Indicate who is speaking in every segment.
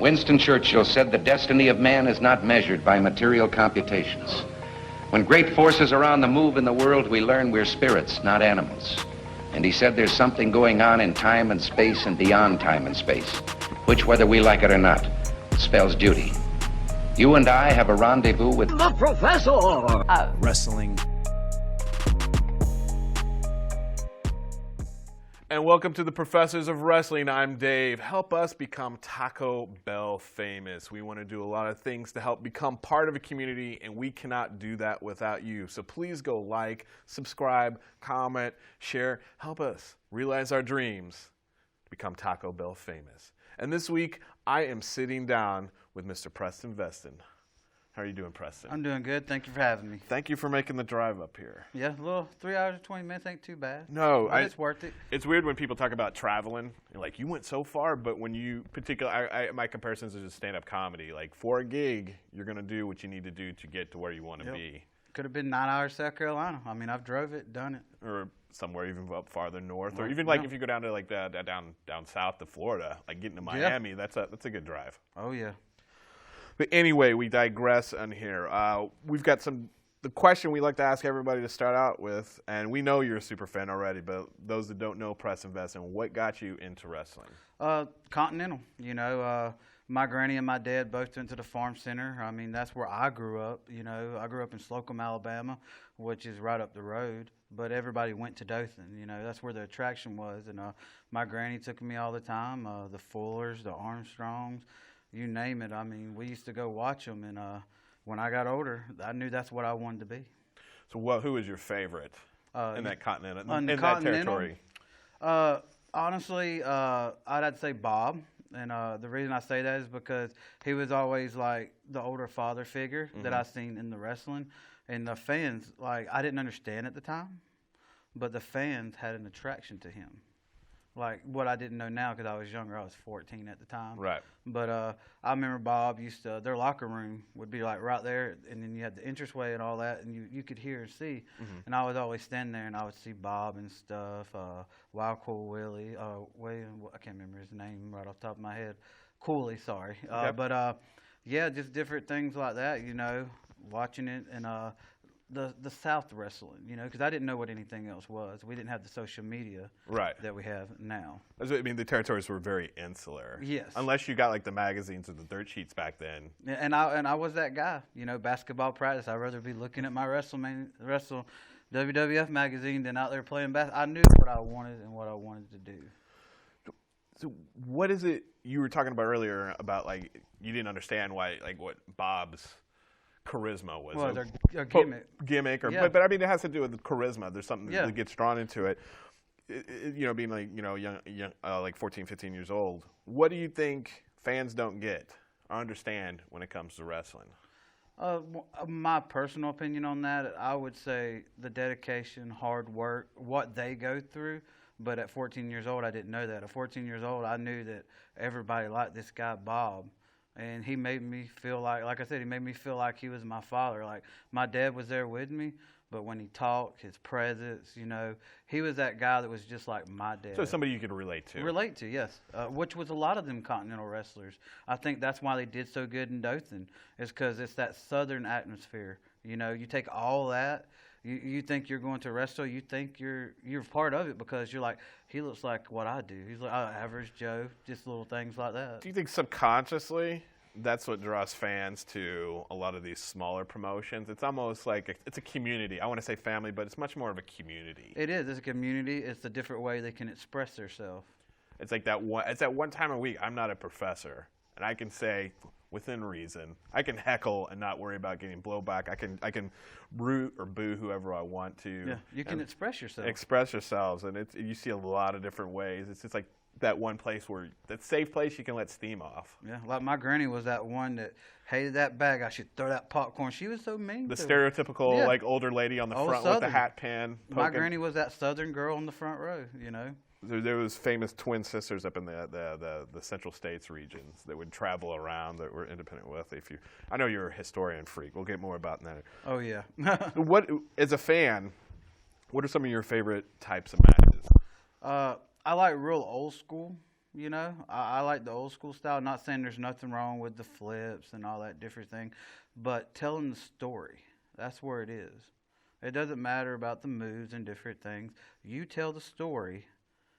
Speaker 1: Winston Churchill said the destiny of man is not measured by material computations. When great forces are on the move in the world, we learn we're spirits, not animals. And he said there's something going on in time and space and beyond time and space, which, whether we like it or not, spells duty. You and I have a rendezvous with
Speaker 2: the professor!
Speaker 3: Wrestling.
Speaker 4: And welcome to the Professors of Wrestling. I'm Dave. Help us become Taco Bell famous. We want to do a lot of things to help become part of a community, and we cannot do that without you. So please go like, subscribe, comment, share. Help us realize our dreams to become Taco Bell famous. And this week, I am sitting down with Mr. Preston Veston. How are you doing, Preston?
Speaker 5: I'm doing good. Thank you for having me.
Speaker 4: Thank you for making the drive up here.
Speaker 5: Yeah, a little 3 hours and 20 minutes ain't too bad.
Speaker 4: No,
Speaker 5: it's worth it.
Speaker 4: It's weird when people talk about traveling. You're like, you went so far, but when you my comparisons are just stand-up comedy. Like, for a gig, you're going to do what you need to do to get to where you want to be.
Speaker 5: Could have been 9 hours South Carolina. I mean, I've drove it, done it.
Speaker 4: Or somewhere even up farther north, or even like if you go down to like down south to Florida, like getting to Miami, that's a good drive.
Speaker 5: Oh yeah.
Speaker 4: But anyway, we digress on here. We've got the question we like to ask everybody to start out with, and we know you're a super fan already, but those that don't know Preston Veston, what got you into wrestling?
Speaker 5: Continental. You know, my granny and my dad both went to the farm center. I mean, that's where I grew up. You know, I grew up in Slocum, Alabama, which is right up the road. But everybody went to Dothan. You know, that's where the attraction was. And my granny took me all the time. The Fullers, the Armstrongs. You name it. I mean, we used to go watch them, and when I got older, I knew that's what I wanted to be.
Speaker 4: So, who was your favorite in that continent, in that territory?
Speaker 5: Honestly, I'd have to say Bob, and the reason I say that is because he was always like the older father figure that I seen in the wrestling, and the fans, like, I didn't understand at the time, but the fans had an attraction to him. Like what I didn't know now because I was younger. I was 14 at the time.
Speaker 4: Right.
Speaker 5: But I remember Bob used to, their locker room would be like right there, and then you had the entranceway and all that, and you could hear and see. And I would always stand there, and I would see Bob and stuff, Wild Cool Willie, William, I can't remember his name right off the top of my head. Cooley, sorry.
Speaker 4: Yep.
Speaker 5: But yeah, just different things like that, you know, watching it, and the South wrestling, you know, because I didn't know what anything else was. We didn't have the social media that we have now.
Speaker 4: I mean, the territories were very insular.
Speaker 5: Yes.
Speaker 4: Unless you got like the magazines or the dirt sheets back then.
Speaker 5: And I was that guy, you know, basketball practice. I'd rather be looking at my WWF magazine than out there playing basketball. I knew what I wanted and what I wanted to do.
Speaker 4: So what is it you were talking about earlier about, like, you didn't understand why, like, what Bob's charisma was?
Speaker 5: Well, their gimmick.
Speaker 4: But I mean, it has to do with charisma. There's something that gets drawn into it. You know, being like, you know, young, like 14, 15 years old. What do you think fans don't get or understand when it comes to wrestling?
Speaker 5: My personal opinion on that, I would say the dedication, hard work, what they go through. But at 14 years old, I didn't know that. At 14 years old, I knew that everybody liked this guy, Bob. And he made me feel like I said, he made me feel like he was my father. Like, my dad was there with me, but when he talked, his presence, you know, he was that guy that was just like my dad.
Speaker 4: So somebody you could relate to.
Speaker 5: Relate to, yes. Which was a lot of them Continental wrestlers. I think that's why they did so good in Dothan, is because it's that southern atmosphere. You know, you take all that. You think you're going to wrestle, you think you're part of it because you're like, he looks like what I do. He's like, average Joe, just little things like that.
Speaker 4: Do you think subconsciously that's what draws fans to a lot of these smaller promotions? It's almost like it's a community. I want to say family, but it's much more of a community.
Speaker 5: It is. It's a community. It's a different way they can express themselves.
Speaker 4: It's like it's that one time a week. I'm not a professor, and I can say, within reason, I can heckle and not worry about getting blowback. I can root or boo whoever I want to.
Speaker 5: Yeah, you can express yourself.
Speaker 4: Express yourselves, and you see a lot of different ways. It's just like that one place that safe place you can let steam off.
Speaker 5: Yeah, like my granny was that one that hated that bag. I should throw that popcorn. She was so mean.
Speaker 4: The stereotypical like older lady on the front
Speaker 5: Southern.
Speaker 4: with the hat pin. Poking.
Speaker 5: My granny was that Southern girl on the front row. You know.
Speaker 4: There was famous twin sisters up in the Central States regions that would travel around that were independent with. I know you're a historian freak. We'll get more about that.
Speaker 5: Oh yeah.
Speaker 4: As a fan, what are some of your favorite types of matches?
Speaker 5: I like real old school. You know, I like the old school style. Not saying there's nothing wrong with the flips and all that different thing, but telling the story, that's where it is. It doesn't matter about the moves and different things. You tell the story,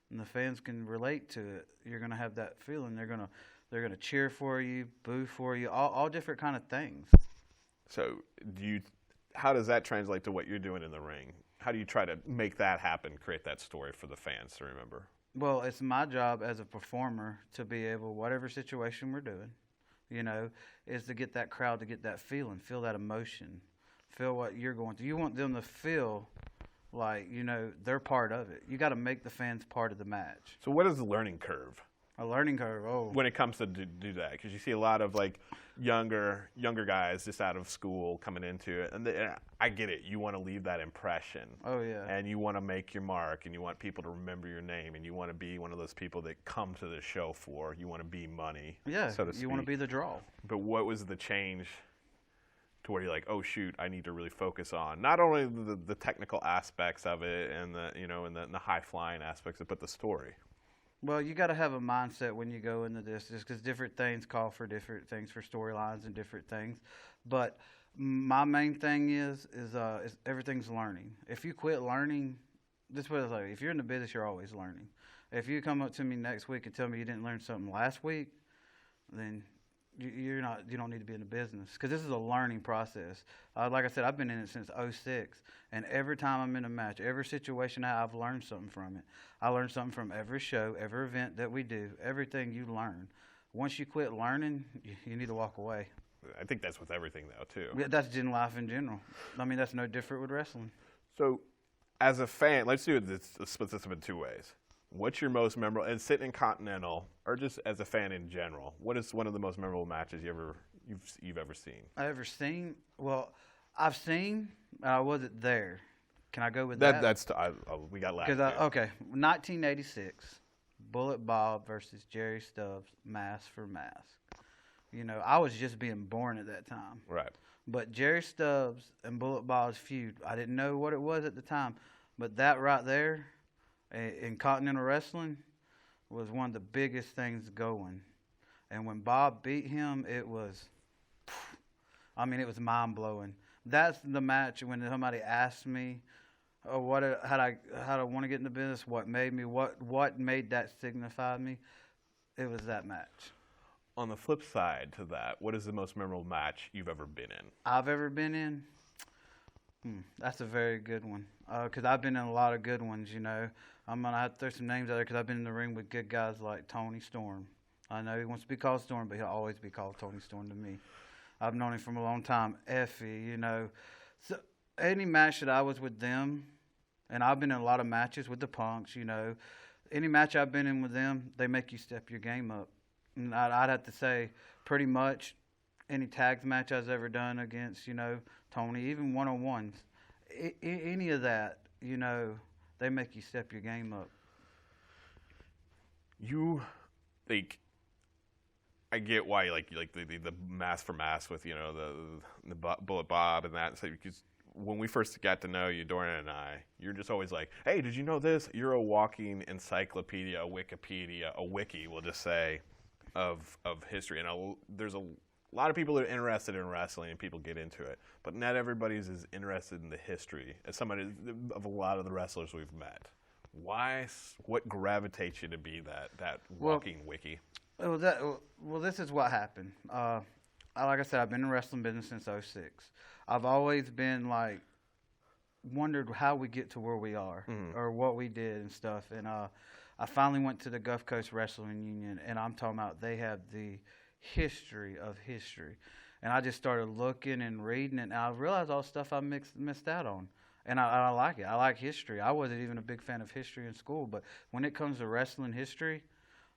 Speaker 5: and the fans can relate to it. You're gonna have that feeling. They're gonna cheer for you, boo for you, all different kind of things.
Speaker 4: So how does that translate to what you're doing in the ring? How do you try to make that happen, create that story for the fans to remember?
Speaker 5: Well, it's my job as a performer to be able, whatever situation we're doing, you know, is to get that crowd to get that feeling, feel that emotion, feel what you're going through. You want them to feel like, you know, they're part of it. You got to make the fans part of the match.
Speaker 4: So what is the learning curve?
Speaker 5: A learning curve,
Speaker 4: when it comes to do that, because you see a lot of like younger guys just out of school coming into it, and I get it. You want to leave that impression.
Speaker 5: Oh yeah.
Speaker 4: And you want to make your mark, and you want people to remember your name, and you want to be one of those people that come to the show for. You want to be money.
Speaker 5: Yeah.
Speaker 4: So to speak.
Speaker 5: You want to be the draw.
Speaker 4: But what was the change to where you're like, oh shoot, I need to really focus on not only the technical aspects of it and the high flying aspects of it, but the story.
Speaker 5: Well, you got to have a mindset when you go into this, just because different things call for different things for storylines and different things. But my main thing is everything's learning. If you quit learning, this is what it's like. If you're in the business, you're always learning. If you come up to me next week and tell me you didn't learn something last week, then you don't need to be in the business, because this is a learning process. Like I said, I've been in it since '06, and every time I'm in a match, every situation I've learned something from it. I learned something from every show, every event that we do, everything you learn. Once you quit learning, you need to walk away.
Speaker 4: I think that's with everything though too.
Speaker 5: Yeah, that's in life in general. I mean, that's no different with wrestling.
Speaker 4: So as a fan, let's do this, let's split this up in two ways. What's your most memorable, and sitting in Continental, or just as a fan in general, what is one of the most memorable matches you've ever seen?
Speaker 5: Well, I've seen, I wasn't there. Can I go with that?
Speaker 4: We got last.
Speaker 5: Okay, 1986, Bullet Bob versus Jerry Stubbs, mask for mask. You know, I was just being born at that time.
Speaker 4: Right.
Speaker 5: But Jerry Stubbs and Bullet Bob's feud, I didn't know what it was at the time, but that right there, in Continental Wrestling, was one of the biggest things going. And when Bob beat him, it was mind-blowing. That's the match when somebody asked me, how do I want to get in the business, what made that signify me, it was that match.
Speaker 4: On the flip side to that, what is the most memorable match you've ever been in?
Speaker 5: I've ever been in? That's a very good one, because I've been in a lot of good ones, you know. I'm going to have to throw some names out there, because I've been in the ring with good guys like Tony Storm. I know he wants to be called Storm, but he'll always be called Tony Storm to me. I've known him from a long time. Effie, you know. So any match that I was with them, and I've been in a lot of matches with the Punks, you know. Any match I've been in with them, they make you step your game up. And I'd have to say pretty much any tags match I've ever done against, you know, Tony, even one-on-ones, any of that, you know, they make you step your game up.
Speaker 4: I get why you like the mask for mask with, you know, the Bullet Bob and that. So because when we first got to know you, Dorian and I, you're just always like, hey, did you know this? You're a walking encyclopedia, a Wikipedia, a wiki, we'll just say, of history. And there's a lot of people that are interested in wrestling and people get into it, but not everybody's as interested in the history as somebody of a lot of the wrestlers we've met. Why? What gravitates you to be that walking wiki?
Speaker 5: Well, this is what happened. Like I said, I've been in the wrestling business since '06. I've always been like wondered how we get to where we are, or what we did and stuff. And I finally went to the Gulf Coast Wrestling Union, and I'm talking about they have the history of history. And I just started looking and reading, and I realized all the stuff I missed out on. And I like it. I like history. I wasn't even a big fan of history in school, but when it comes to wrestling history,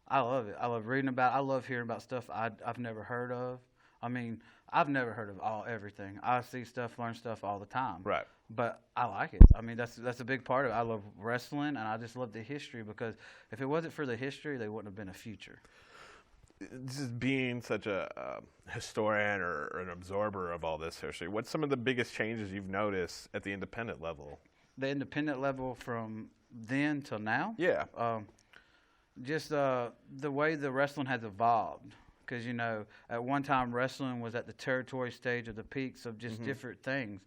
Speaker 5: I love it. I love reading about it. I love hearing about stuff I've never heard of. I mean, I've never heard of everything. I see stuff, learn stuff all the time.
Speaker 4: Right.
Speaker 5: But I like it. I mean, that's a big part of it. I love wrestling, and I just love the history, because if it wasn't for the history, there wouldn't have been a future.
Speaker 4: Just being such a historian or an absorber of all this history, what's some of the biggest changes you've noticed at the independent level?
Speaker 5: The independent level from then till now?
Speaker 4: Yeah.
Speaker 5: Just the way the wrestling has evolved. Because, at one time wrestling was at the territory stage of the peaks of just different things.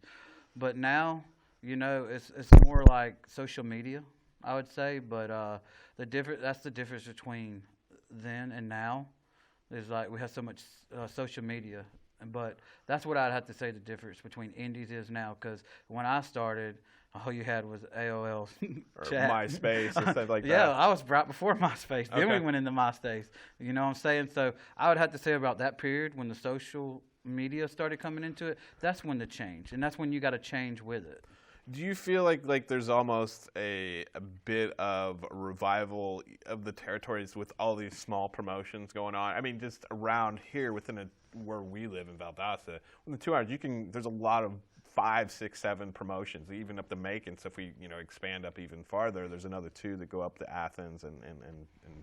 Speaker 5: But now, it's more like social media, I would say. But that's the difference between then and now. Is like we have so much social media. But that's what I'd have to say the difference between indies is now. Because when I started, all you had was AOL
Speaker 4: or
Speaker 5: chat.
Speaker 4: MySpace and stuff like that.
Speaker 5: Yeah, I was right before MySpace. Then
Speaker 4: Okay.
Speaker 5: we went into MySpace. You know what I'm saying? So I would have to say about that period when the social media started coming into it, that's when the change. And that's when you got to change with it.
Speaker 4: Do you feel like there's almost a bit of revival of the territories with all these small promotions going on? I mean, just around here within where we live in Valdosta, in the 2 hours, there's a lot of 5, 6, 7 promotions, even up to Macon. So if we expand up even farther, there's another 2 that go up to Athens and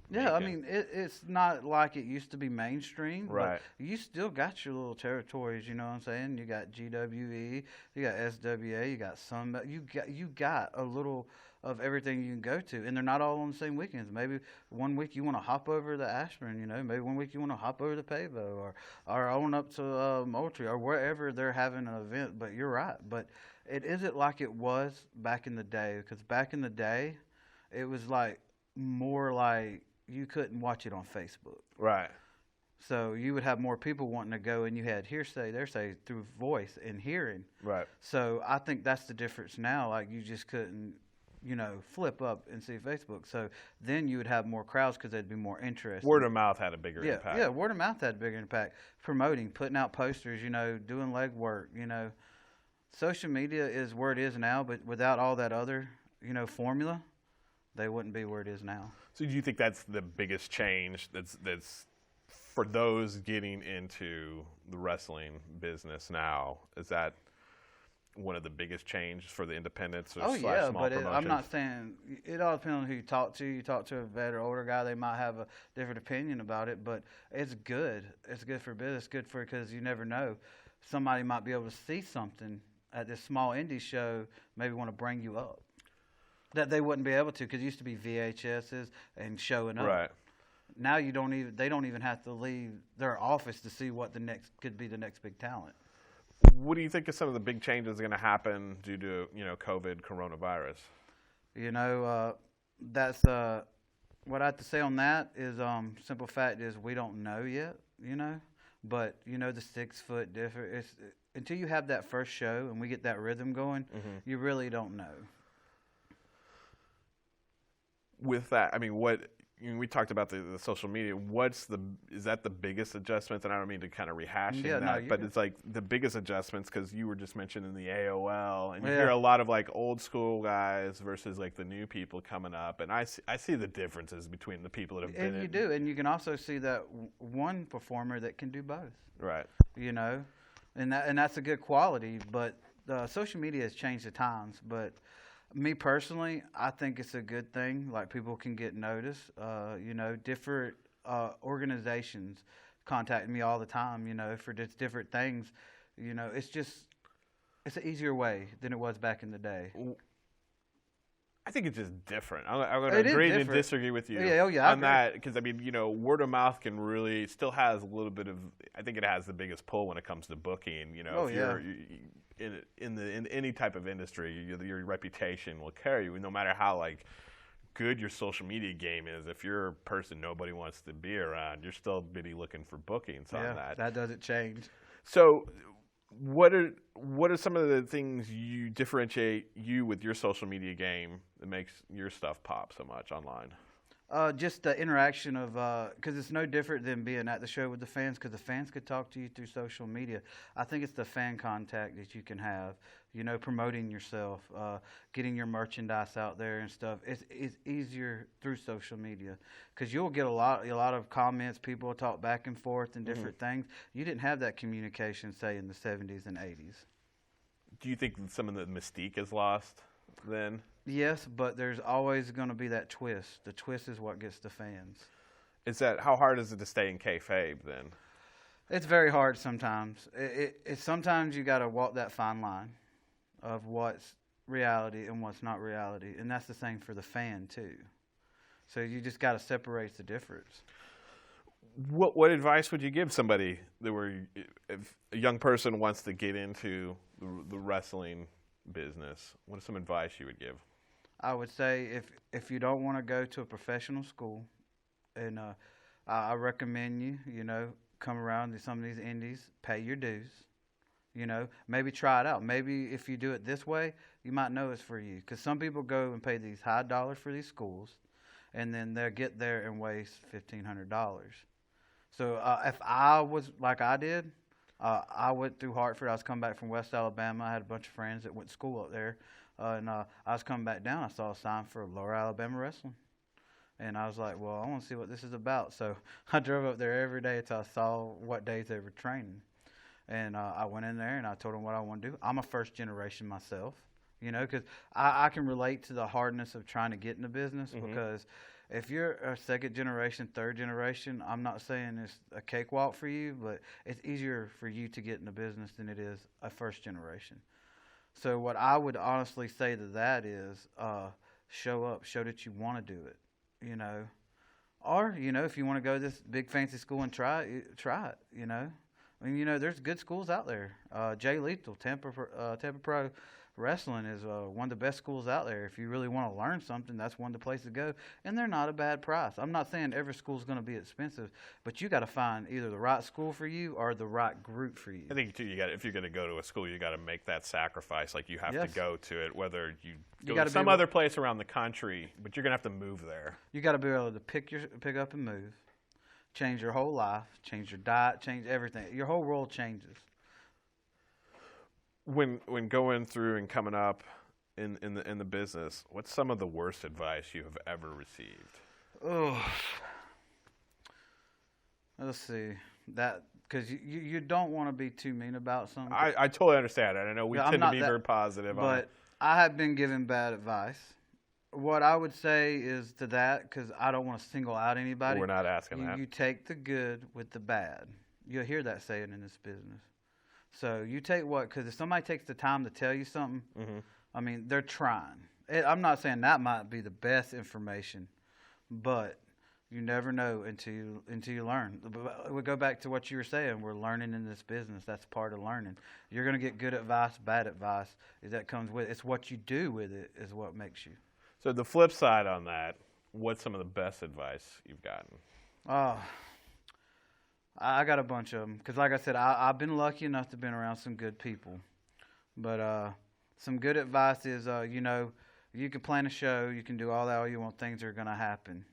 Speaker 5: Yeah, I
Speaker 4: Macon.
Speaker 5: mean, it's not like it used to be mainstream.
Speaker 4: Right.
Speaker 5: But you still got your little territories, you know what I'm saying? You got GWE, you got SWA, you got Sunbelt. You got a little of everything you can go to, and they're not all on the same weekends. Maybe one week you want to hop over to Ashburn, maybe one week you want to hop over to Pavo or on up to Moultrie or wherever they're having an event. But you're right. But it isn't like it was back in the day, because back in the day, it was like more like you couldn't watch it on Facebook.
Speaker 4: Right.
Speaker 5: So you would have more people wanting to go, and you had hearsay, thearsay through voice and hearing.
Speaker 4: Right.
Speaker 5: So I think that's the difference now. Like you just couldn't, flip up and see Facebook. So then you would have more crowds because they'd be more interested.
Speaker 4: Word of mouth had a bigger impact.
Speaker 5: Yeah, word of mouth had a bigger impact. Promoting, putting out posters, doing legwork, Social media is where it is now, but without all that other, formula, they wouldn't be where it is now.
Speaker 4: So do you think that's the biggest change that's for those getting into the wrestling business now? Is that one of the biggest changes for the independents or
Speaker 5: Oh
Speaker 4: slash
Speaker 5: yeah,
Speaker 4: small
Speaker 5: but
Speaker 4: promotions?
Speaker 5: I'm not saying it all depends on who you talk to. You talk to a better, older guy, they might have a different opinion about it, but it's good. It's good for business. Good for because you never know. Somebody might be able to see something at this small indie show, maybe want to bring you up that they wouldn't be able to because it used to be VHSs and showing up.
Speaker 4: Right.
Speaker 5: Now they don't even have to leave their office to see what could be the next big talent.
Speaker 4: What do you think of some of the big changes going to happen due to COVID, coronavirus?
Speaker 5: That's what I have to say on that is simple fact is we don't know yet. But the 6 foot difference. Until you have that first show and we get that rhythm going, you really don't know.
Speaker 4: With that, I mean, we talked about the social media. Is that the biggest adjustments? And I don't mean to kind of rehash that, but it's like the biggest adjustments because you were just mentioning the AOL, and you hear a lot of like old school guys versus like the new people coming up, and I see the differences between the people that have been.
Speaker 5: And you do, and you can also see that one performer that can do both.
Speaker 4: Right.
Speaker 5: And that's a good quality. But social media has changed the times, but. Me personally, I think it's a good thing. Like people can get noticed. Different organizations contact me all the time. For just different things. It's an easier way than it was back in the day.
Speaker 4: I think it's just different. I'm going to agree to disagree with you on that because, I mean, word of mouth can really still has a little bit of – I think it has the biggest pull when it comes to booking. If you're in any type of industry, your reputation will carry you no matter how, like, good your social media game is. If you're a person nobody wants to be around, you're still busy looking for bookings on that.
Speaker 5: That doesn't change.
Speaker 4: So – What are some of the things you differentiate you with your social media game that makes your stuff pop so much online?
Speaker 5: Just the interaction of, because it's no different than being at the show with the fans, because the fans could talk to you through social media. I think it's the fan contact that you can have, promoting yourself, getting your merchandise out there and stuff. It's easier through social media because you'll get a lot of comments. People will talk back and forth and different things. You didn't have that communication, say, in the 70s and 80s.
Speaker 4: Do you think some of the mystique is lost then?
Speaker 5: Yes, but there's always going to be that twist. The twist is what gets the fans.
Speaker 4: How hard is it to stay in kayfabe then?
Speaker 5: It's very hard sometimes. Sometimes you got to walk that fine line of what's reality and what's not reality, and that's the same for the fan too. So you just got to separate the difference.
Speaker 4: What advice would you give somebody if a young person wants to get into the wrestling business? What is some advice you would give?
Speaker 5: I would say if you don't want to go to a professional school, and I recommend you come around to some of these indies, pay your dues. Maybe try it out. Maybe if you do it this way, you might know it's for you. Because some people go and pay these high dollars for these schools, and then they'll get there and waste $1,500. So if I was like I did, I went through Hartford. I was coming back from West Alabama. I had a bunch of friends that went to school up there. And I was coming back down. I saw a sign for Lower Alabama Wrestling. And I was like, well, I want to see what this is about. So I drove up there every day until I saw what days they were training. And I went in there and I told them what I want to do. I'm a first generation myself, because I can relate to the hardness of trying to get in the business. Because if you're a second generation, third generation, I'm not saying it's a cakewalk for you, but it's easier for you to get in the business than it is a first generation. So what I would honestly say to that is show up, show that you want to do it, Or, if you want to go to this big fancy school and try it, I mean, there's good schools out there. Jay Lethal, Tampa Pro Wrestling is one of the best schools out there. If you really want to learn something, that's one of the places to go. And they're not a bad price. I'm not saying every school is going to be expensive, but you got to find either the right school for you or the right group for you.
Speaker 4: I think too, if you're going to go to a school, you got to make that sacrifice. Like you have to go to it, whether you go to some other place around the country, but you're going to have to move there.
Speaker 5: You got to be able to pick up and move, change your whole life, change your diet, change everything. Your whole world changes.
Speaker 4: When going through and coming up in the business, what's some of the worst advice you have ever received?
Speaker 5: Oh, let's see that because you don't want to be too mean about something.
Speaker 4: I totally understand it. I know we tend to be very positive,
Speaker 5: but I have been given bad advice. What I would say is to that, because I don't want to single out anybody.
Speaker 4: We're not asking that.
Speaker 5: You take the good with the bad. You'll hear that saying in this business. So you take because if somebody takes the time to tell you something, I mean, they're trying. I'm not saying that might be the best information, but you never know until you learn. We go back to what you were saying. We're learning in this business. That's part of learning. You're going to get good advice, bad advice. That comes with it. It's what you do with it is what makes you.
Speaker 4: So the flip side on that, what's some of the best advice you've gotten?
Speaker 5: I got a bunch of them because, like I said, I've been lucky enough to be around some good people. But some good advice is, you can plan a show, you can do all that all you want, things are going to happen.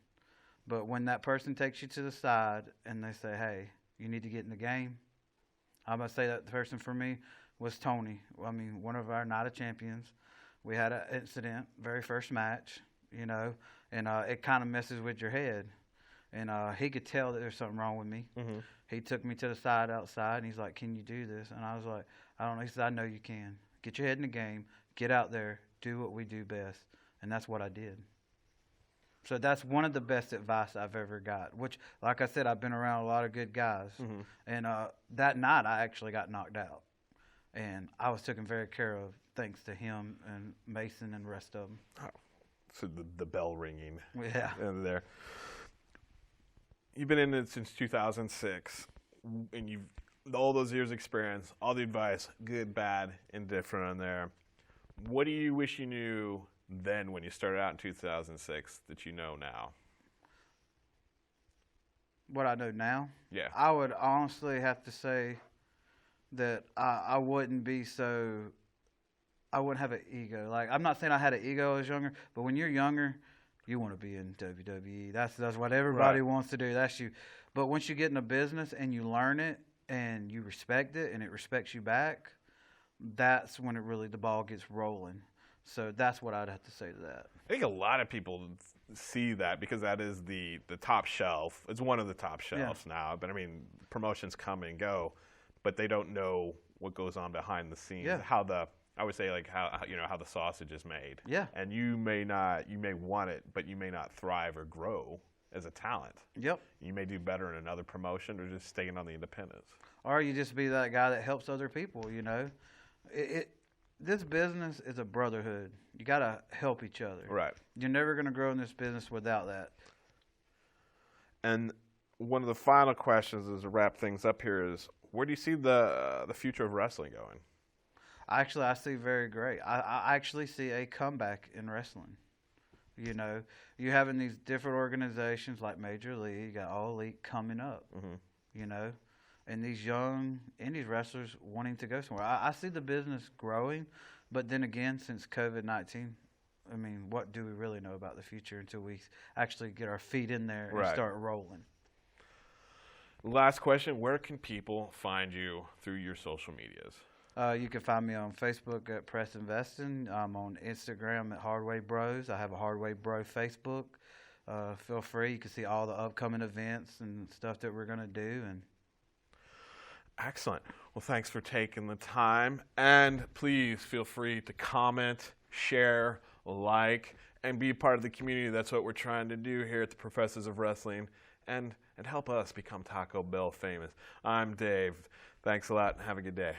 Speaker 5: But when that person takes you to the side and they say, hey, you need to get in the game, I'm going to say that the person for me was Tony. I mean, one of our Night of Champions. We had an incident, very first match, and it kind of messes with your head. And he could tell that there's something wrong with me. He took me to the side outside, and he's like, can you do this? And I was like, I don't know. He said, I know you can. Get your head in the game. Get out there. Do what we do best. And that's what I did. So that's one of the best advice I've ever got, which, like I said, I've been around a lot of good guys. And that night, I actually got knocked out. And I was taken very care of thanks to him and Mason and the rest of them.
Speaker 4: Oh, so the bell ringing.
Speaker 5: Yeah.
Speaker 4: There. You've been in it since 2006, and you've all those years' experience, all the advice, good, bad, indifferent on there. What do you wish you knew then when you started out in 2006 that you know now?
Speaker 5: What I know now?
Speaker 4: Yeah.
Speaker 5: I would honestly have to say that I wouldn't be so, I wouldn't have an ego. Like, I'm not saying I had an ego when I was younger, but when you're younger, you want to be in WWE. That's what everybody wants to do. That's you. But once you get in a business and you learn it and you respect it and it respects you back, that's when the ball gets rolling. So that's what I'd have to say to that.
Speaker 4: I think a lot of people see that because that is the top shelf. It's one of the top shelves now. But I mean, promotions come and go, but they don't know what goes on behind the scenes.
Speaker 5: Yeah.
Speaker 4: I would say how the sausage is made.
Speaker 5: Yeah.
Speaker 4: And you may want it, but you may not thrive or grow as a talent.
Speaker 5: Yep.
Speaker 4: You may do better in another promotion or just staying on the independents.
Speaker 5: Or you just be that guy that helps other people, This business is a brotherhood. You got to help each other.
Speaker 4: Right.
Speaker 5: You're never going to grow in this business without that.
Speaker 4: And one of the final questions as to wrap things up here is, where do you see the future of wrestling going?
Speaker 5: Actually, I see very great. I actually see a comeback in wrestling. You know, you having these different organizations like Major League, you got All Elite coming up, you know, and these young indie wrestlers wanting to go somewhere. I see the business growing, but then again, since COVID-19, I mean, what do we really know about the future until we actually get our feet in there and start rolling?
Speaker 4: Last question, where can people find you through your social medias?
Speaker 5: You can find me on Facebook at Preston Veston. I'm on Instagram at Hardway Bros. I have a Hardway Bro Facebook. Feel free. You can see all the upcoming events and stuff that we're going to do. And
Speaker 4: excellent. Well, thanks for taking the time. And please feel free to comment, share, like, and be part of the community. That's what we're trying to do here at the Professors of Wrestling, and help us become Taco Bell famous. I'm Dave. Thanks a lot, and have a good day.